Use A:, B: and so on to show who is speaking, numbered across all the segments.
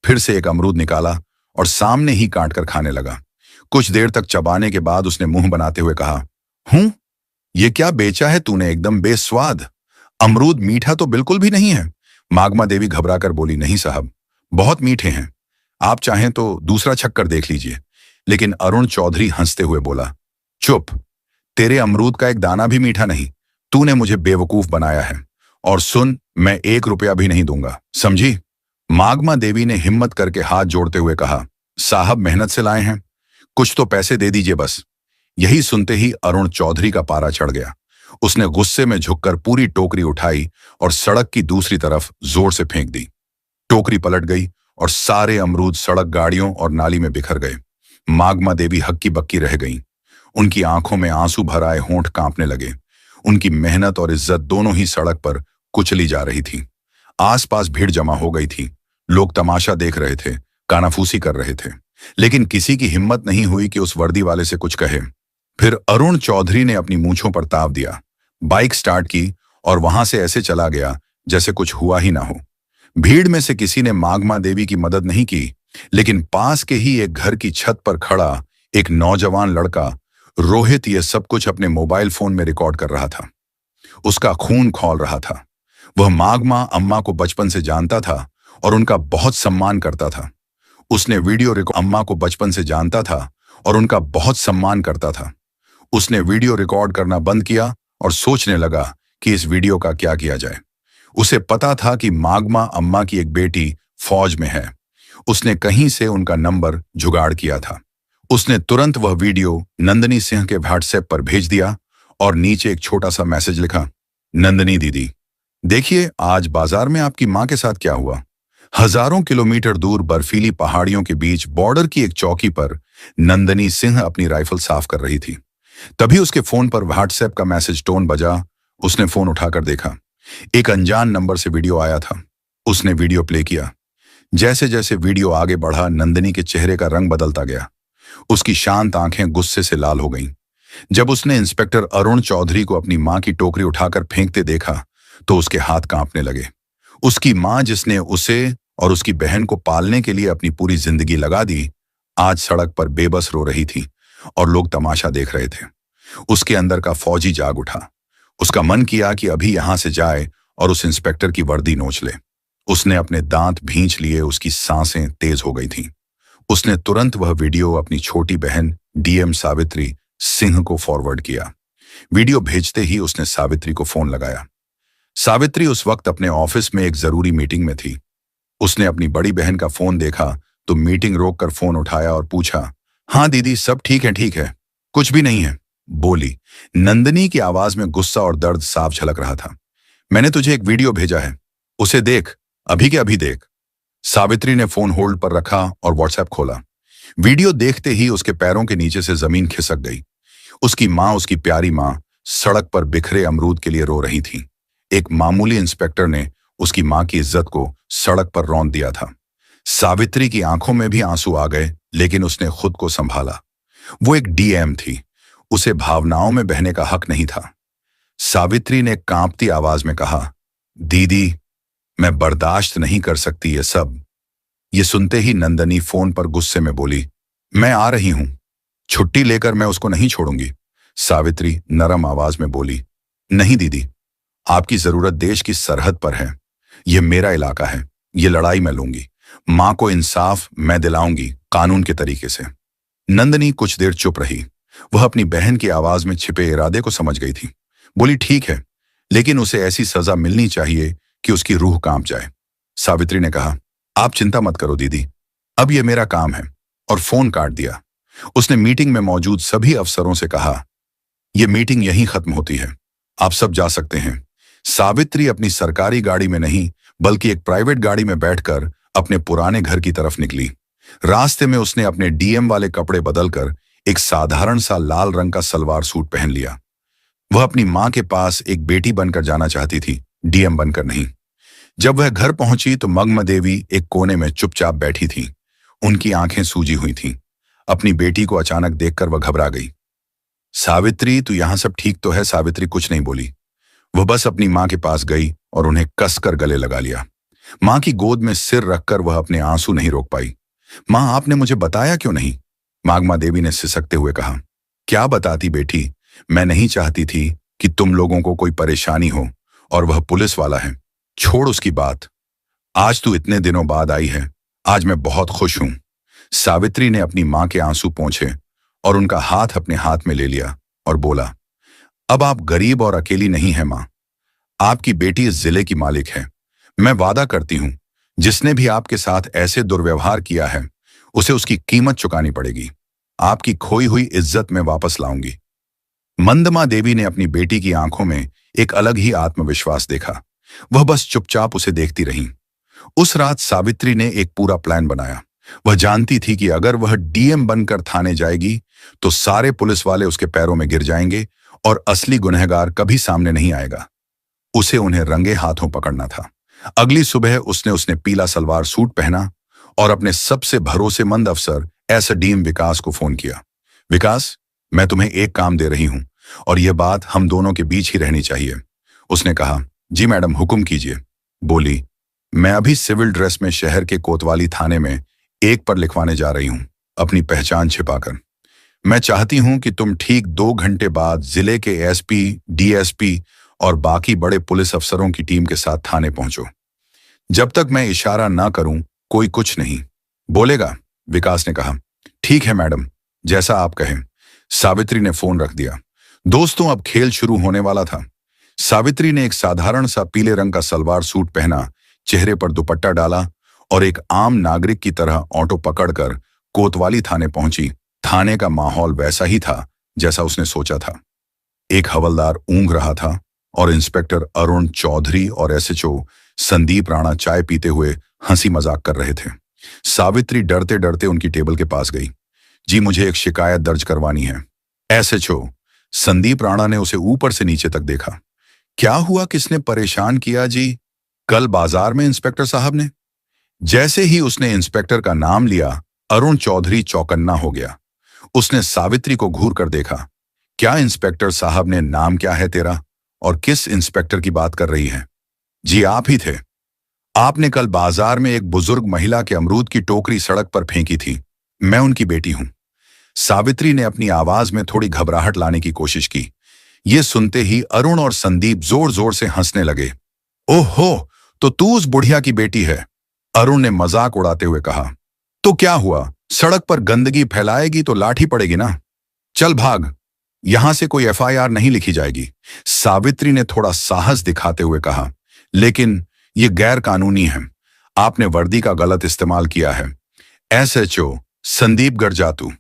A: फिर से एक अमरूद निकाला और सामने ही काट कर खाने लगा। कुछ देर तक चबाने के बाद उसने मुंह बनाते हुए कहा, हूँ, ये क्या बेचा है तूने, एकदम बेस्वाद। अमरूद मीठा तो बिल्कुल भी नहीं है। मागमा देवी घबराकर बोली, नहीं साहब, बहुत मीठे हैं। आप चाहें तो दूसरा छक्कर देख लीजिए। लेकिन अरुण चौधरी हंसते हुए बोला, चुप, तेरे अमरूद का एक दाना भी मीठा नहीं। तूने मुझे बेवकूफ बनाया है। और सुन, मैं 1 रुपया भी नहीं दूंगा, समझी। मागमा देवी ने हिम्मत करके हाथ जोड़ते हुए कहा, साहब मेहनत से लाए हैं, कुछ तो पैसे दे दीजिए बस। यही सुनते ही अरुण चौधरी का पारा चढ़ गया। उसने गुस्से में झुककर पूरी टोकरी उठाई और सड़क की दूसरी तरफ जोर से फेंक दी। टोकरी पलट गई और सारे अमरूद सड़क, गाड़ियों और नाली में बिखर गए। मागमा देवी हक्की बक्की रह गईं। उनकी आंखों में आंसू भर आए, होंठ कांपने लगे। उनकी मेहनत और इज्जत दोनों ही सड़क पर कुचली जा रही थी। आसपास भीड़ जमा हो गई थी। लोग तमाशा देख रहे थे, कानाफूसी कर रहे थे, लेकिन किसी की हिम्मत नहीं हुई कि उस वर्दी वाले से कुछ कहे। फिर अरुण चौधरी ने अपनी मूंछों पर ताव दिया, बाइक स्टार्ट की और वहां से ऐसे चला गया जैसे कुछ हुआ ही ना हो। भीड़ में से किसी ने मागमा देवी की मदद नहीं की, लेकिन पास के ही एक घर की छत पर खड़ा एक नौजवान लड़का रोहित ये सब कुछ अपने मोबाइल फोन में रिकॉर्ड कर रहा था। उसका खून खौल रहा था। वह मागमा अम्मा को बचपन से जानता था और उनका बहुत सम्मान करता था। उसने वीडियो रिकॉर्ड अम्मा को बचपन से जानता था और उनका बहुत सम्मान करता था। उसने वीडियो रिकॉर्ड करना बंद किया और सोचने लगा कि इस वीडियो का क्या किया जाए। उसे पता था कि मागमा अम्मा की एक बेटी फौज में है। उसने कहीं से उनका नंबर जुगाड़ किया था। उसने तुरंत वह वीडियो नंदिनी सिंह के व्हाट्सएप पर भेज दिया और नीचे एक छोटा सा मैसेज लिखा, नंदिनी दीदी, देखिए आज बाजार में आपकी मां के साथ क्या हुआ। हजारों किलोमीटर दूर बर्फीली पहाड़ियों के बीच बॉर्डर की एक चौकी पर नंदिनी सिंह अपनी राइफल साफ कर रही थी। तभी उसके फोन पर व्हाट्सएप का मैसेज टोन बजा। उसने फोन उठाकर देखा, एक अनजान नंबर से वीडियो आया था। उसने वीडियो प्ले किया। जैसे जैसे वीडियो आगे बढ़ा, नंदिनी के चेहरे का रंग बदलता गया। उसकी शांत आंखें गुस्से से लाल हो गईं। जब उसने इंस्पेक्टर अरुण चौधरी को अपनी मां की टोकरी उठाकर फेंकते देखा तो उसके हाथ कांपने लगे। उसकी मां, जिसने उसे और उसकी बहन को पालने के लिए अपनी पूरी जिंदगी लगा दी, आज सड़क पर बेबस रो रही थी और लोग तमाशा देख रहे थे। उसके अंदर का फौजी जाग उठा। उसका मन किया कि अभी यहां से जाए और उस इंस्पेक्टर की वर्दी नोच ले। उसने अपने दांत भींच लिए, उसकी सांसें तेज हो गई थीं। उसने तुरंत वह वीडियो अपनी छोटी बहन डीएम सावित्री सिंह को फॉरवर्ड किया। वीडियो भेजते ही उसने सावित्री को फोन लगाया। सावित्री उस वक्त अपने ऑफिस में एक जरूरी मीटिंग में थी। उसने अपनी बड़ी बहन का फोन देखा तो मीटिंग रोककर फोन उठाया और पूछा, हाँ दीदी, सब ठीक है, कुछ भी नहीं है, बोली। नंदिनी की आवाज में गुस्सा और दर्द साफ झलक रहा था। मैंने तुझे एक वीडियो भेजा है, उसे देख, अभी के अभी देख। सावित्री ने फोन होल्ड पर रखा और व्हाट्सएप खोला। वीडियो देखते ही उसके पैरों के नीचे से जमीन खिसक गई। उसकी मां, उसकी प्यारी मां, सड़क पर बिखरे अमरूद के लिए रो रही थी। एक मामूली इंस्पेक्टर ने उसकी मां की इज्जत को सड़क पर रौंद दिया था। सावित्री की आंखों में भी आंसू आ गए, लेकिन उसने खुद को संभाला। वो एक डीएम थी, उसे भावनाओं में बहने का हक नहीं था। सावित्री ने कांपती आवाज में कहा, दीदी, मैं बर्दाश्त नहीं कर सकती ये सब। ये सुनते ही नंदिनी फोन पर गुस्से में बोली, मैं आ रही हूं, छुट्टी लेकर मैं उसको नहीं छोड़ूंगी। सावित्री नरम आवाज में बोली, नहीं दीदी, आपकी जरूरत देश की सरहद पर है। यह मेरा इलाका है, ये लड़ाई मैं लूंगी। मां को इंसाफ मैं दिलाऊंगी, कानून के तरीके से। नंदिनी कुछ देर चुप रही। वह अपनी बहन की आवाज में छिपे इरादे को समझ गई थी। बोली, ठीक है, लेकिन उसे ऐसी सजा मिलनी चाहिए कि उसकी रूह कांप जाए। सावित्री ने कहा, आप चिंता मत करो दीदी, अब यह मेरा काम है, और फोन काट दिया। उसने मीटिंग में मौजूद सभी अफसरों से कहा, यह मीटिंग यहीं खत्म होती है, आप सब जा सकते हैं। सावित्री अपनी सरकारी गाड़ी में नहीं बल्कि एक प्राइवेट गाड़ी में बैठकर अपने पुराने घर की तरफ निकली। रास्ते में उसने अपने डीएम वाले कपड़े बदलकर एक साधारण सा लाल रंग का सलवार सूट पहन लिया। वह अपनी मां के पास एक बेटी बनकर जाना चाहती थी, डीएम बनकर नहीं। जब वह घर पहुंची तो मगमा देवी एक कोने में चुपचाप बैठी थी। उनकी आंखें सूजी हुई थीं। अपनी बेटी को अचानक देखकर वह घबरा गई। सावित्री, तू यहां सब ठीक तो है? सावित्री कुछ नहीं बोली। वह बस अपनी मां के पास गई और उन्हें कसकर गले लगा लिया। मां की गोद में सिर रखकर वह अपने आंसू नहीं रोक पाई। मां, आपने मुझे बताया क्यों नहीं? मागमा देवी ने सिसकते हुए कहा। क्या बताती बेटी, मैं नहीं चाहती थी कि तुम लोगों को कोई परेशानी हो, और वह पुलिस वाला है। छोड़ उसकी बात। आज तू इतने दिनों बाद आई है, आज मैं बहुत खुश हूं। सावित्री ने अपनी मां के आंसू पोंछे और उनका हाथ अपने हाथ में ले लिया और बोला, अब आप गरीब और अकेली नहीं है मां। आपकी बेटी इस जिले की मालिक है। मैं वादा करती हूं, जिसने भी आपके साथ ऐसे दुर्व्यवहार किया है उसे उसकी कीमत चुकानी पड़ेगी। आपकी खोई हुई इज्जत में वापस लाऊंगी। मंदमा देवी ने अपनी बेटी की आंखों में एक अलग ही आत्मविश्वास देखा। वह बस चुपचाप उसे देखती रही। उस रात सावित्री ने एक पूरा प्लान बनाया। वह जानती थी कि अगर वह डीएम बनकर थाने जाएगी तो सारे पुलिस वाले उसके पैरों में गिर जाएंगे और असली गुनहगार कभी सामने नहीं आएगा। उसे उन्हें रंगे हाथों पकड़ना था। अगली सुबह उसने पीला सलवार सूट पहना और अपने सबसे भरोसेमंद अफसर एसडीएम विकास को फोन किया। विकास, मैं तुम्हें एक काम दे रही हूं और यह बात हम दोनों के बीच ही रहनी चाहिए। उसने कहा, जी मैडम, हुक्म कीजिए। बोली, मैं अभी सिविल ड्रेस में शहर के कोतवाली थाने में एक पर लिखवाने जा रही हूं, अपनी पहचान छिपाकर। मैं चाहती हूं कि तुम ठीक 2 घंटे बाद जिले के एसपी, डीएसपी और बाकी बड़े पुलिस अफसरों की टीम के साथ थाने पहुंचो। जब तक मैं इशारा ना करूं, कोई कुछ नहीं बोलेगा। विकास ने कहा, ठीक है मैडम, जैसा आप कहें। सावित्री ने फोन रख दिया। दोस्तों, अब खेल शुरू होने वाला था। सावित्री ने एक साधारण सा पीले रंग का सलवार सूट पहना, चेहरे पर दुपट्टा डाला और एक आम नागरिक की तरह ऑटो पकड़कर कोतवाली थाने पहुंची। थाने का माहौल वैसा ही था जैसा उसने सोचा था। एक हवलदार ऊँघ रहा था और इंस्पेक्टर अरुण चौधरी और एसएचओ संदीप राणा चाय पीते हुए हंसी मजाक कर रहे थे। सावित्री डरते डरते उनकी टेबल के पास गई। जी, मुझे एक शिकायत दर्ज करवानी है। एसएचओ संदीप राणा ने उसे ऊपर से नीचे तक देखा। क्या हुआ, किसने परेशान किया जी? कल बाजार में इंस्पेक्टर साहब ने। जैसे ही उसने इंस्पेक्टर का नाम लिया, अरुण चौधरी चौकन्ना हो गया। उसने सावित्री को घूर कर देखा। क्या इंस्पेक्टर साहब ने? नाम क्या है तेरा और किस इंस्पेक्टर की बात कर रही है? जी, आप ही थे। आपने कल बाजार में एक बुजुर्ग महिला के अमरूद की टोकरी सड़क पर फेंकी थी। मैं उनकी बेटी हूं। सावित्री ने अपनी आवाज में थोड़ी घबराहट लाने की कोशिश की। ये सुनते ही अरुण और संदीप जोर जोर से हंसने लगे। ओहो, तो तू उस बुढ़िया की बेटी है? अरुण ने मजाक उड़ाते हुए कहा। तो क्या हुआ, सड़क पर गंदगी फैलाएगी तो लाठी पड़ेगी ना। चल भाग, यहां से कोई एफआईआर नहीं लिखी जाएगी। सावित्री ने थोड़ा साहस दिखाते हुए कहा, लेकिन यह गैर कानूनी है। आपने वर्दी का गलत इस्तेमाल किया है। एसएचओ संदीप गरजातू,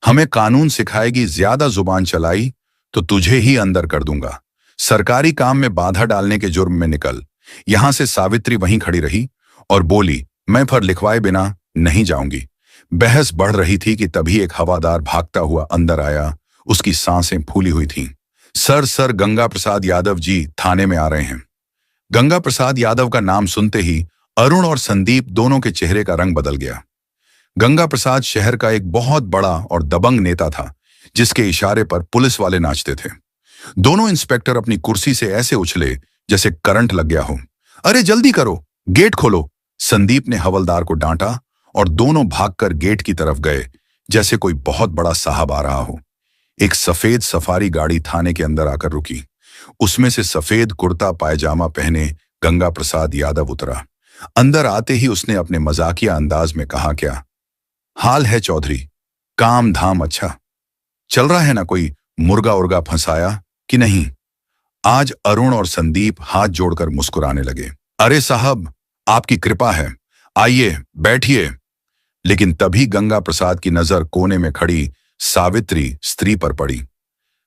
A: हमें कानून सिखाएगी, ज्यादा जुबान चलाई तो तुझे ही अंदर कर दूंगा। सरकारी काम में बाधा डालने के जुर्म में निकल। यहां से सावित्री वहीं खड़ी रही और बोली, मैं फिर लिखवाए बिना नहीं जाऊंगी। बहस बढ़ रही थी कि तभी एक हवादार भागता हुआ अंदर आया। उसकी सांसें फूली हुई थीं। सर, गंगा प्रसाद यादव जी थाने में आ रहे हैं। गंगा प्रसाद यादव का नाम सुनते ही अरुण और संदीप दोनों के चेहरे का रंग बदल गया। गंगा प्रसाद शहर का एक बहुत बड़ा और दबंग नेता था, जिसके इशारे पर पुलिस वाले नाचते थे। दोनों इंस्पेक्टर अपनी कुर्सी से ऐसे उछले जैसे करंट लग गया हो। अरे जल्दी करो, गेट खोलो। संदीप ने हवलदार को डांटा और दोनों भागकर गेट की तरफ गए जैसे कोई बहुत बड़ा साहब आ रहा हो। एक सफेद सफारी गाड़ी थाने के अंदर आकर रुकी। उसमें से सफेद कुर्ता पायजामा पहने गंगा प्रसाद यादव उतरा। अंदर आते ही उसने अपने मजाकिया अंदाज में कहा, क्या हाल है चौधरी? काम धाम अच्छा चल रहा है ना? कोई मुर्गा उर्गा फंसाया कि नहीं? आज अरुण और संदीप हाथ जोड़कर मुस्कुराने लगे। अरे साहब, आपकी कृपा है, आइए बैठिए। लेकिन तभी गंगा प्रसाद की नजर कोने में खड़ी सावित्री स्त्री पर पड़ी।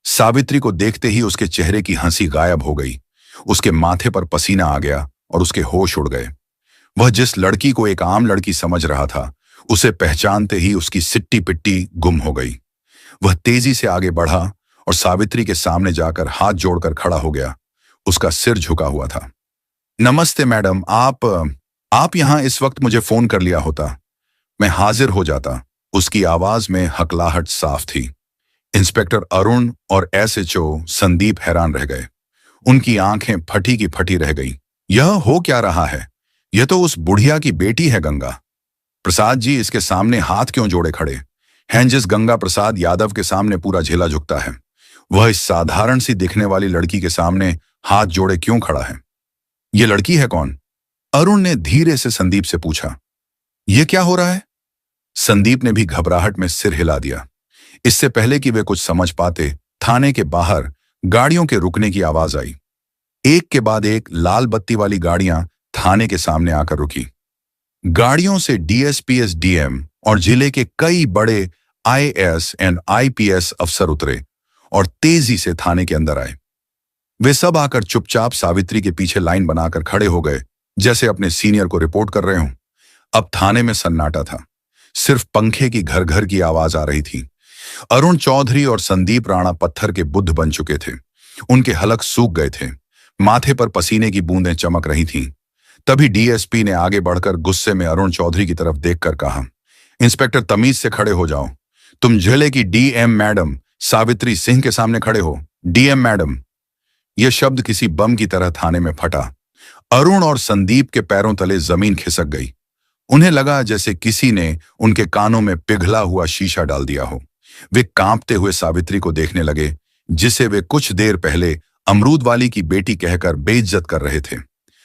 A: सावित्री को देखते ही उसके चेहरे की हंसी गायब हो गई। उसके माथे पर पसीना आ गया और उसके होश उड़ गए। वह जिस लड़की को एक आम लड़की समझ रहा था, उसे पहचानते ही उसकी सिट्टी पिट्टी गुम हो गई। वह तेजी से आगे बढ़ा और सावित्री के सामने जाकर हाथ जोड़कर खड़ा हो गया। उसका सिर झुका हुआ था। नमस्ते मैडम, आप यहां इस वक्त मुझे फोन कर लिया होता, मैं हाजिर हो जाता। उसकी आवाज में हकलाहट साफ थी। इंस्पेक्टर अरुण और एसएचओ संदीप हैरान रह गए। उनकी आंखें फटी की फटी रह गईं। यह हो क्या रहा है? यह तो उस बुढ़िया की बेटी है गंगा प्रसाद जी, इसके सामने हाथ क्यों जोड़े खड़े हैं? जिस गंगा प्रसाद यादव के सामने पूरा झेला झुकता है, वह इस साधारण सी दिखने वाली लड़की के सामने हाथ जोड़े क्यों खड़ा है? यह लड़की है कौन? अरुण ने धीरे से संदीप से पूछा। यह क्या हो रहा है? संदीप ने भी घबराहट में सिर हिला दिया। इससे पहले कि वे कुछ समझ पाते, थाने के बाहर गाड़ियों के रुकने की आवाज आई। एक के बाद एक लाल बत्ती वाली गाड़ियां थाने के सामने आकर रुकी। गाड़ियों से डीएसपी, एसडीएम और जिले के कई बड़े आईएएस एंड आईपीएस अफसर उतरे और तेजी से थाने के अंदर आए। वे सब आकर चुपचाप सावित्री के पीछे लाइन बनाकर खड़े हो गए, जैसे अपने सीनियर को रिपोर्ट कर रहे हों। अब थाने में सन्नाटा था। सिर्फ पंखे की घर घर की आवाज आ रही थी। अरुण चौधरी और संदीप राणा पत्थर के बुद्ध बन चुके थे। उनके हलक सूख गए थे, माथे पर पसीने की बूंदें चमक रही थीं। तभी डीएसपी ने आगे बढ़कर गुस्से में अरुण चौधरी की तरफ देखकर कहा, इंस्पेक्टर तमीज से खड़े हो जाओ। तुम जिले की डीएम मैडम सावित्री सिंह के सामने खड़े हो। डीएम मैडम, यह शब्द किसी बम की तरह थाने में फटा। अरुण और संदीप के पैरों तले जमीन खिसक गई। उन्हें लगा जैसे किसी ने उनके कानों में पिघला हुआ शीशा डाल दिया हो। वे कांपते हुए सावित्री को देखने लगे, जिसे वे कुछ देर पहले अमरूद वाली की बेटी कहकर बेइज्जत कर रहे थे।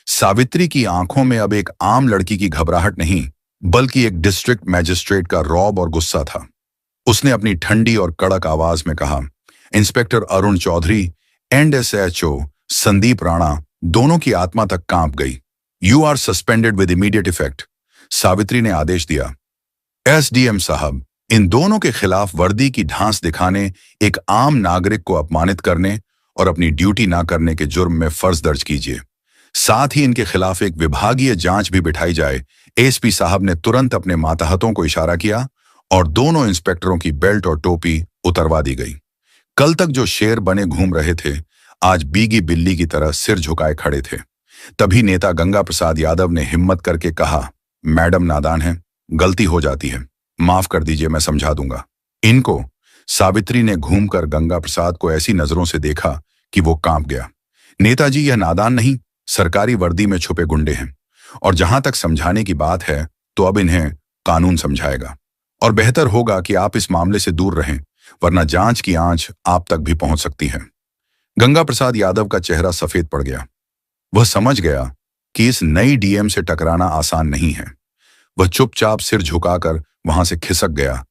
A: सावित्री की आंखों में अब एक आम लड़की की घबराहट नहीं, बल्कि एक डिस्ट्रिक्ट मैजिस्ट्रेट का रौब और गुस्सा था। उसने अपनी ठंडी और कड़क आवाज में कहा, inspector Arun Chaudhary and SHO Sandeep Rana दोनों की आत्मा तक कांप गई। You are suspended with immediate effect. Savitri ने आदेश दिया। एसडीएम साहब, इन दोनों के खिलाफ वर्दी की ढांस दिखाने, एक आम नागरिक को अपमानित करने और अपनी ड्यूटी ना करने के जुर्म में फर्ज दर्ज कीजिए। साथ ही इनके खिलाफ एक विभागीय जांच भी बिठाई जाए। एसपी साहब ने तुरंत अपने मातहतों को इशारा किया और दोनों इंस्पेक्टरों की बेल्ट और टोपी उतरवा दी गई। कल तक जो शेर बने घूम रहे थे, आज बीगी बिल्ली की तरह सिर झुकाए खड़े थे। तभी नेता गंगा प्रसाद यादव ने हिम्मत करके कहा, मैडम नादान है, गलती हो जाती है, माफ कर दीजिए, मैं समझा दूंगा इनको। सावित्री ने घूमकर गंगा प्रसाद को ऐसी नजरों से देखा कि वो कांप गया। नेताजी, यह नादान नहीं, सरकारी वर्दी में छुपे गुंडे हैं, और जहां तक समझाने की बात है तो अब इन्हें कानून समझाएगा। और बेहतर होगा कि आप इस मामले से दूर रहें, वरना जांच की आंच आप तक भी पहुंच सकती है। गंगा प्रसाद यादव का चेहरा सफेद पड़ गया। वह समझ गया कि इस नई डीएम से टकराना आसान नहीं है। वह चुपचाप सिर झुकाकर वहां से खिसक गया,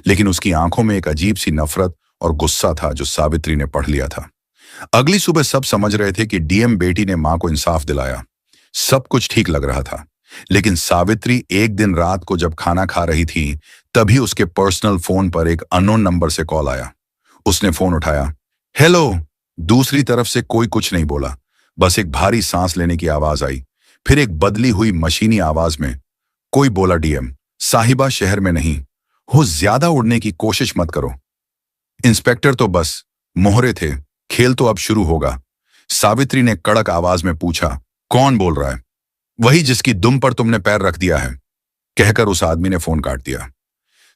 A: लेकिन उसकी आंखों में एक अजीब सी नफरत और गुस्सा था जो सावित्री ने पढ़ लिया था। अगली सुबह सब समझ रहे थे कि डीएम बेटी ने मां को इंसाफ दिलाया। सब कुछ ठीक लग रहा था, लेकिन सावित्री एक दिन रात को जब खाना खा रही थी, तभी उसके पर्सनल फोन पर एक अननोन नंबर से कॉल आया। उसने फोन उठाया। हेलो। दूसरी तरफ से कोई कुछ नहीं बोला, बस एक भारी सांस लेने की आवाज आई। फिर एक बदली हुई मशीनी आवाज में कोई बोला, डीएम साहिबा शहर में नहीं हो, ज्यादा उड़ने की कोशिश मत करो। इंस्पेक्टर तो बस मोहरे थे, खेल तो अब शुरू होगा। सावित्री ने कड़क आवाज में पूछा, कौन बोल रहा है? वही जिसकी दुम पर तुमने पैर रख दिया है, कहकर उस आदमी ने फोन काट दिया।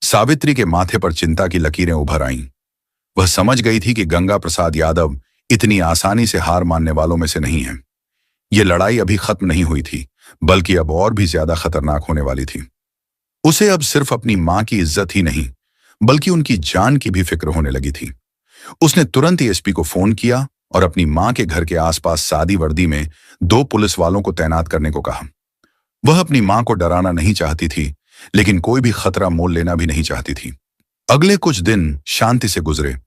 A: सावित्री के माथे पर चिंता की लकीरें उभर आईं। वह समझ गई थी कि गंगा प्रसाद यादव इतनी आसानी से हार मानने वालों में से नहीं है। यह लड़ाई अभी खत्म नहीं हुई थी, बल्कि अब और भी ज्यादा खतरनाक होने वाली थी। उसे अब सिर्फ अपनी मां की इज्जत ही नहीं, बल्कि उनकी जान की भी फिक्र होने लगी थी। उसने तुरंत ही एसपी को फोन किया और अपनी मां के घर के आसपास सादी वर्दी में 2 पुलिस वालों को तैनात करने को कहा। वह अपनी मां को डराना नहीं चाहती थी, लेकिन कोई भी खतरा मोल लेना भी नहीं चाहती थी। अगले कुछ दिन शांति से गुजरे।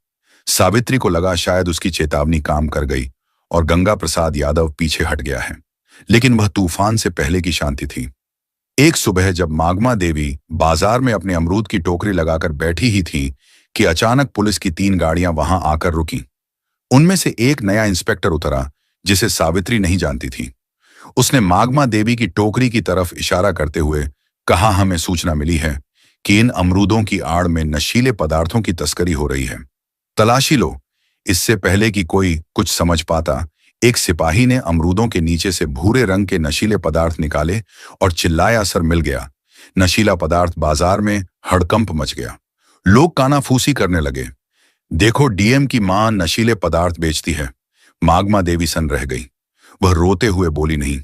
A: सावित्री को लगा शायद उसकी चेतावनी काम कर गई और गंगा प्रसाद यादव पीछे हट गया है, लेकिन वह तूफान से पहले की शांति थी। एक सुबह जब मागमा देवी बाजार में अपने अमरूद की टोकरी लगाकर बैठी ही थी कि अचानक पुलिस की 3 गाड़ियां वहां आकर रुकीं। उनमें से एक नया इंस्पेक्टर उतरा, जिसे सावित्री नहीं जानती थी। उसने मागमा देवी की टोकरी की तरफ इशारा करते हुए कहा, हमें सूचना मिली है कि इन अमरूदों की आड़ में नशीले पदार्थों की तस्करी हो रही है, तलाशी लो। इससे पहले कि कोई कुछ समझ पाता, एक सिपाही ने अमरूदों के नीचे से भूरे रंग के नशीले पदार्थ निकाले और चिल्लाया, असर मिल गया। नशीला पदार्थ बाजार में हड़कंप मच गया। लोग कानाफूसी करने लगे। देखो, डीएम की मां नशीले पदार्थ बेचती है। मागमा देवी सन रह गई। वह रोते हुए बोली, नहीं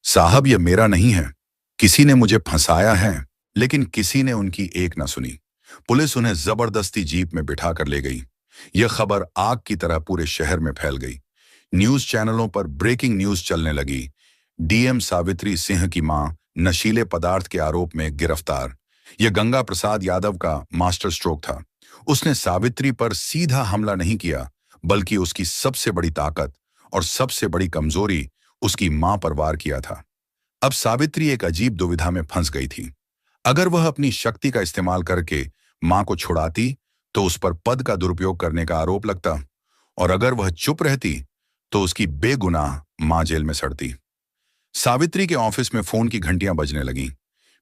A: साहब ये मेरा नहीं है, किसी ने मुझे फंसाया है। लेकिन किसी ने उनकी एक न सुनी। पुलिस उन्हें जबरदस्ती जीप में बिठा कर ले गई। यह खबर आग की तरह पूरे शहर में फैल गई। न्यूज चैनलों पर ब्रेकिंग न्यूज चलने लगी। डीएम सावित्री सिंह की मां नशीले पदार्थ के आरोप में गिरफ्तार। यह गंगा प्रसाद यादव का मास्टर स्ट्रोक था। उसने सावित्री पर सीधा हमला नहीं किया, बल्कि उसकी सबसे बड़ी ताकत और सबसे बड़ी कमजोरी उसकी मां पर वार किया था। अब सावित्री एक अजीब दुविधा में फंस गई थी। अगर वह अपनी शक्ति का इस्तेमाल करके मां को छुड़ाती तो उस पर पद का दुरुपयोग करने का आरोप लगता, और अगर वह चुप रहती तो उसकी बेगुनाह मां जेल में सड़ती। सावित्री के ऑफिस में फोन की घंटियां बजने लगीं।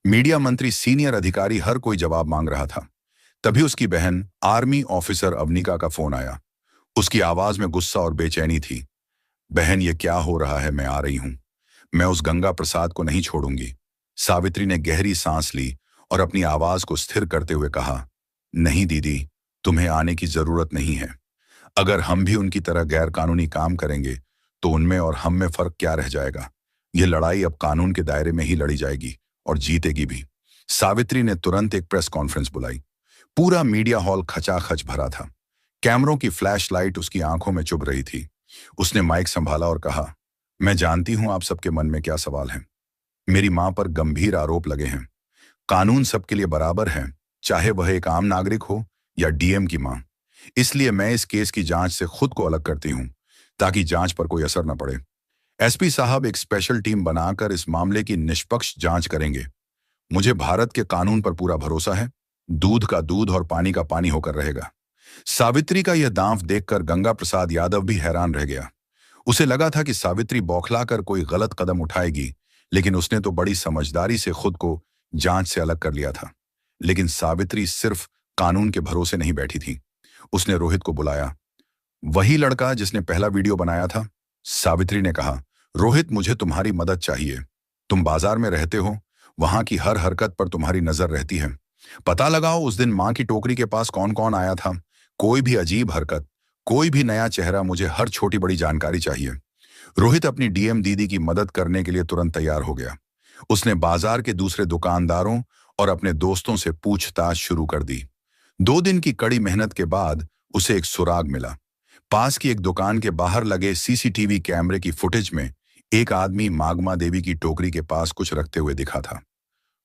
A: मीडिया मंत्री, सीनियर अधिकारी, हर कोई जवाब मांग रहा था। तभी उसकी बहन आर्मी ऑफिसर अवनिका का फोन आया। उसकी आवाज में गुस्सा और बेचैनी थी। बहन, ये क्या हो रहा है? मैं आ रही हूं। मैं उस गंगा प्रसाद को नहीं छोड़ूंगी। सावित्री ने गहरी सांस ली और अपनी आवाज को स्थिर करते हुए कहा, नहीं दीदी, तुम्हें आने की जरूरत नहीं है। अगर हम भी उनकी तरह गैर कानूनी काम करेंगे तो उनमें और हम में फर्क क्या रह जाएगा? यह लड़ाई अब कानून के दायरे में ही लड़ी जाएगी और जीतेगी भी। सावित्री ने तुरंत एक प्रेस कॉन्फ्रेंस बुलाई। पूरा मीडिया हॉल खचाखच भरा था। कैमरों की फ्लैश लाइट उसकी आंखों में चुभ रही थी। उसने माइक संभाला और कहा, मैं जानती हूं आप सबके मन में क्या सवाल है। मेरी मां पर गंभीर आरोप लगे हैं। कानून सबके लिए बराबर है, चाहे वह एक आम नागरिक हो या डीएम की मां। इसलिए मैं इस केस की जांच से खुद को अलग करती हूं, ताकि जांच पर कोई असर न पड़े। एसपी साहब एक स्पेशल टीम बनाकर इस मामले की निष्पक्ष जांच करेंगे। मुझे भारत के कानून पर पूरा भरोसा है। दूध का दूध और पानी का पानी होकर रहेगा। सावित्री का यह दांव देखकर गंगा प्रसाद यादव भी हैरान रह गया। उसे लगा था कि सावित्री बौखलाकर कोई गलत कदम उठाएगी, लेकिन उसने तो बड़ी समझदारी से खुद को जांच से अलग कर लिया था। लेकिन सावित्री सिर्फ कानून के भरोसे नहीं बैठी थी। उसने रोहित को बुलाया। वही लड़का जिसने पहला वीडियो बनाया था? सावित्री ने कहा, रोहित, मुझे तुम्हारी मदद चाहिए। तुम बाजार में रहते हो, वहां की हर हरकत पर तुम्हारी नजर रहती है। पता लगाओ उस दिन मां की टोकरी के पास कौन कौन आया था। कोई भी अजीब हरकत, कोई भी नया चेहरा, मुझे हर छोटी बड़ी जानकारी चाहिए। रोहित अपनी डीएम दीदी की मदद करने के लिए तुरंत तैयार हो गया। उसने बाजार के दूसरे दुकानदारों और अपने दोस्तों से पूछताछ शुरू कर दी। 2 दिन की कड़ी मेहनत के बाद उसे एक सुराग मिला। पास की एक दुकान के बाहर लगे सीसीटीवी कैमरे की फुटेज में एक आदमी मागमा देवी की टोकरी के पास कुछ रखते हुए दिखा था।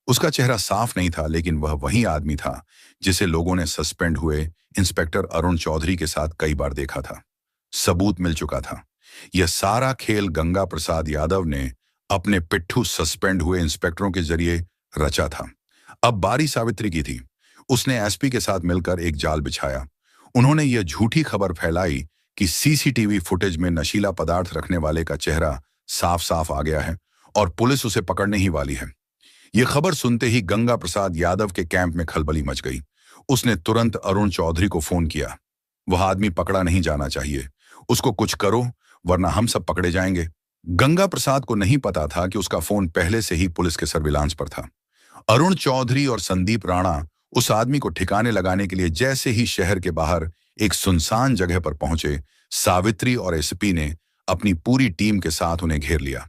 A: उसका चेहरा साफ नहीं था, लेकिन वह वही आदमी था जिसे लोगों ने सस्पेंड हुए इंस्पेक्टर अरुण चौधरी के साथ कई बार देखा था। सबूत मिल चुका था। यह सारा खेल गंगा प्रसाद यादव ने अपने पिट्ठू सस्पेंड हुए इंस्पेक्टरों के जरिए रचा था। अब बारी सावित्री की थी। उसने एसपी के साथ मिलकर एक जाल बिछाया। उन्होंने यह झूठी खबर फैलाई कि सीसीटीवी फुटेज में नशीला पदार्थ रखने वाले का चेहरा साफ साफ आ गया है और पुलिस उसे पकड़ने ही वाली है। यह खबर सुनते ही गंगा प्रसाद यादव के कैंप में खलबली मच गई। उसने तुरंत अरुण चौधरी को फोन किया। वह आदमी पकड़ा नहीं जाना चाहिए। उसको कुछ करो, वरना हम सब पकड़े जाएंगे। गंगा प्रसाद को नहीं पता था कि उसका फोन पहले से ही पुलिस के सर्विलांस पर था। अरुण चौधरी और संदीप राणा उस आदमी को ठिकाने लगाने के लिए जैसे ही शहर के बाहर एक सुनसान जगह पर पहुंचे, सावित्री और एसपी ने अपनी पूरी टीम के साथ उन्हें घेर लिया।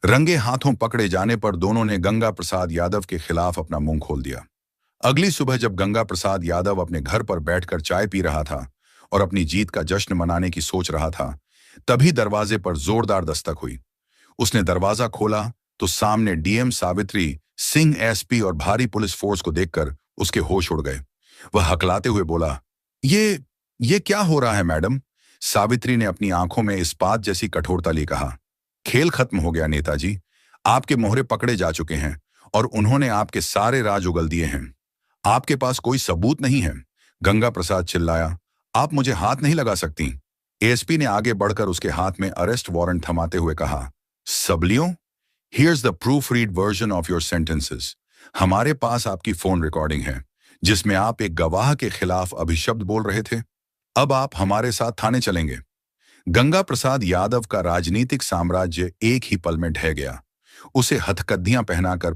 A: रंगे हाथों पकड़े जाने पर दोनों ने गंगा प्रसाद यादव के खिलाफ अपना मुंह खोल दिया। अगली सुबह जब गंगा प्रसाद यादव अपने घर पर बैठकर चाय पी रहा था और अपनी जीत का जश्न मनाने की सोच रहा था, तभी दरवाजे पर जोरदार दस्तक हुई। उसने दरवाजा खोला तो सामने डीएम सावित्री सिंह, एसपी और भारी पुलिस फोर्स को देखकर उसके होश उड़ गए। वह हकलाते हुए बोला, ये क्या हो रहा है मैडम? सावित्री ने अपनी आंखों में इस्पात जैसी कठोरता ली कहा, खेल खत्म हो गया नेताजी। आपके मोहरे पकड़े जा चुके हैं और उन्होंने आपके सारे राज उगल दिए हैं। आपके पास कोई सबूत नहीं है। गंगा प्रसाद चिल्लाया, आप मुझे हाथ नहीं लगा सकती। एएसपी ने आगे बढ़कर उसके हाथ में अरेस्ट वारंट थमाते हुए कहा, सबलियों, here's the proof read version of your sentences. हमारे पास आपकी फोन रिकॉर्डिंग है जिसमें आप एक गवाह के खिलाफ अभिशब्द बोल रहे थे। अब आप हमारे साथ थाने चलेंगे। गंगा प्रसाद यादव का राजनीतिक साम्राज्य एक ही पल में ढह गया। उसे हथकद्दियां पहनाकर